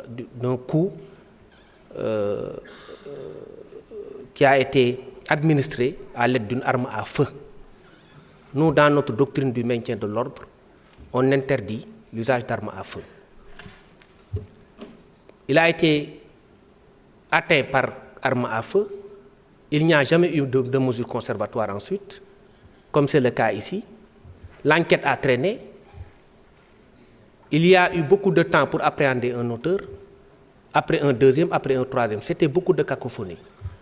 d'un coup qui a été administré à l'aide d'une arme à feu. Nous, dans notre doctrine du maintien de l'ordre, on interdit l'usage d'armes à feu. Il a été atteint par arme à feu. Il n'y a jamais eu de mesures conservatoires ensuite, comme c'est le cas ici. L'enquête a traîné. Il y a eu beaucoup de temps pour appréhender un auteur, après un deuxième, après un troisième. C'était beaucoup de cacophonie.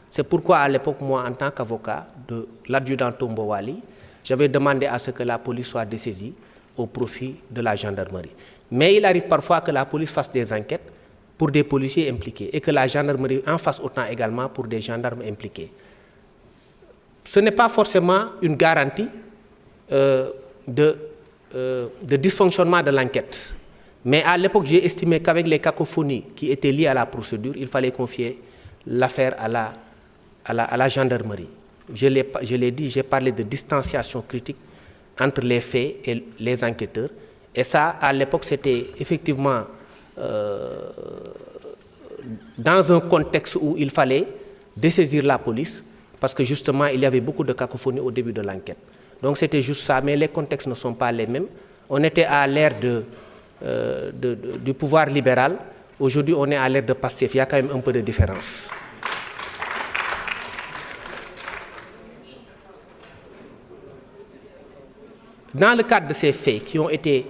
C'est pourquoi à l'époque, moi, en tant qu'avocat de l'adjudant Tombo Wali, j'avais demandé à ce que la police soit dessaisie au profit de la gendarmerie. Mais il arrive parfois que la police fasse des enquêtes pour des policiers impliqués et que la gendarmerie en fasse autant également pour des gendarmes impliqués. Ce n'est pas forcément une garantie de dysfonctionnement de l'enquête. Mais à l'époque, j'ai estimé qu'avec les cacophonies qui étaient liées à la procédure, il fallait confier l'affaire à la gendarmerie. Je l'ai dit, j'ai parlé de distanciation critique entre les faits et les enquêteurs. Et ça, à l'époque, c'était effectivement dans un contexte où il fallait dessaisir la police, parce que justement, il y avait beaucoup de cacophonie au début de l'enquête. Donc c'était juste ça, mais les contextes ne sont pas les mêmes. On était à l'ère du pouvoir libéral. Aujourd'hui, on est à l'ère de Pastef. Il y a quand même un peu de différence. Dans le cadre de ces faits qui ont été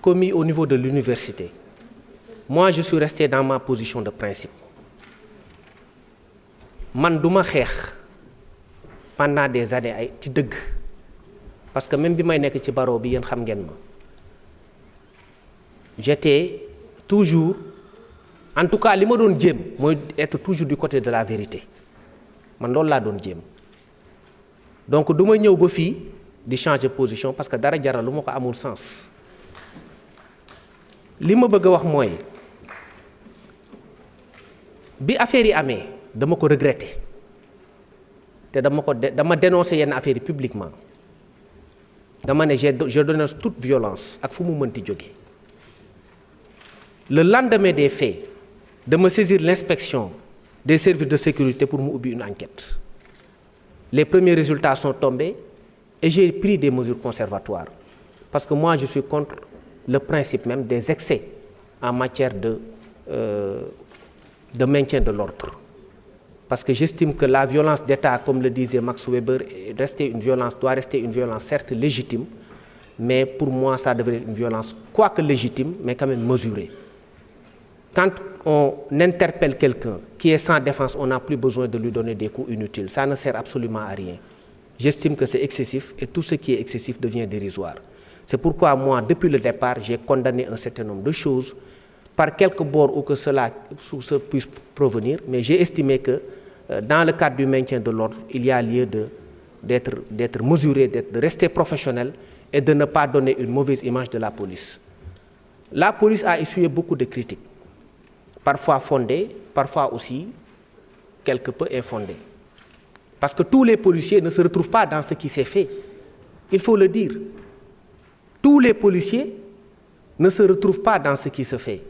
commis au niveau de l'université, moi, je suis resté dans ma position de principe. Man duma xeex pendant des années ay ci dëgg parce que même bi may nekk ci barreau bi yéen xam ngeen ma j'étais toujours, en tout cas li ma doon jéem mooy être toujours du côté de la vérité man loolu laa doon jéem. Donc du ma ñëw ba fii di changer position parce que dara jaral lu ma ko amul sens. Li ma bëgg a wax mooy bi affaire yi amee dama ko regretter te dama dénoncer yenn affaire yi publiquement dama ne je dénonce toute violence ak fu mu mënti jóge. Le lendemain des faits dama saisir l'inspection des services de sécurité pour mu ubbi une enquête. Les premiers résultats sont tombés et j'ai pris des mesures conservatoires parce que moi je suis contre le principe même des excès en matière de maintien de l'ordre. Parce que j'estime que la violence d'État, comme le disait Max Weber, doit rester une violence certes légitime, mais pour moi ça devrait être une violence, quoique légitime, mais quand même mesurée. Quand on interpelle quelqu'un qui est sans défense, on n'a plus besoin de lui donner des coups inutiles. Ça ne sert absolument à rien. J'estime que c'est excessif et tout ce qui est excessif devient dérisoire. C'est pourquoi moi, depuis le départ, j'ai condamné un certain nombre de choses par quelque bord où que cela puisse provenir, mais j'ai estimé que dans le cadre du maintien de l'ordre, il y a lieu d'être mesuré, de rester professionnel et de ne pas donner une mauvaise image de la police. La police a essuyé beaucoup de critiques, parfois fondées, parfois aussi quelque peu infondées. Parce que tous les policiers ne se retrouvent pas dans ce qui s'est fait. Il faut le dire. Tous les policiers ne se retrouvent pas dans ce qui se fait.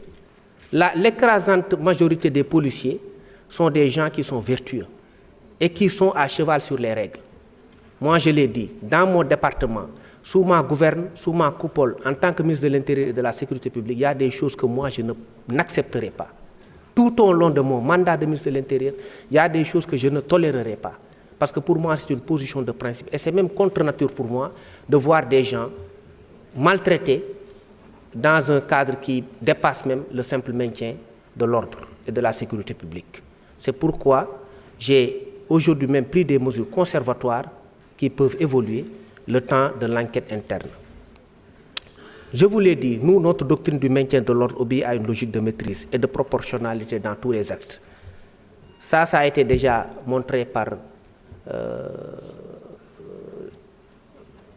L'écrasante majorité des policiers sont des gens qui sont vertueux et qui sont à cheval sur les règles. Moi, je l'ai dit, dans mon département, sous ma gouverne, sous ma coupole, en tant que ministre de l'Intérieur et de la Sécurité publique, il y a des choses que moi, je n'accepterai pas. Tout au long de mon mandat de ministre de l'Intérieur, il y a des choses que je ne tolérerai pas. Parce que pour moi, c'est une position de principe. Et c'est même contre nature pour moi de voir des gens maltraités dans un cadre qui dépasse même le simple maintien de l'ordre et de la sécurité publique. C'est pourquoi j'ai aujourd'hui même pris des mesures conservatoires qui peuvent évoluer le temps de l'enquête interne. Je vous l'ai dit, nous, notre doctrine du maintien de l'ordre obéit à une logique de maîtrise et de proportionnalité dans tous les actes. Ça a été déjà montré par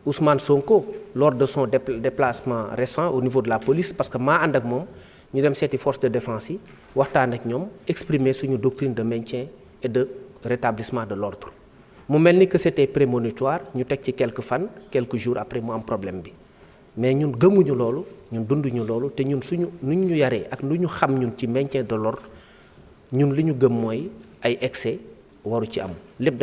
Ousmane Sonko lors de son déplacement récent au niveau de la police, parce que maa ànd ak moom ñu dem seeti force de défense yi waxtaan ak ñoom exprimer suñu doctrine de maintien et de rétablissement de l'ordre. Mu mel ni que c'était prémonitoire ñu teg ci quelques jours après mu am problème bi. mais ñun gëmuñu loolu ñun dunduñu loolu te ñun suñu nuñ ñu yaree ak lu ñu xam ñun ci maintien de l'ordre ñun li ñu gëm mooy ay excès waru ci am lépp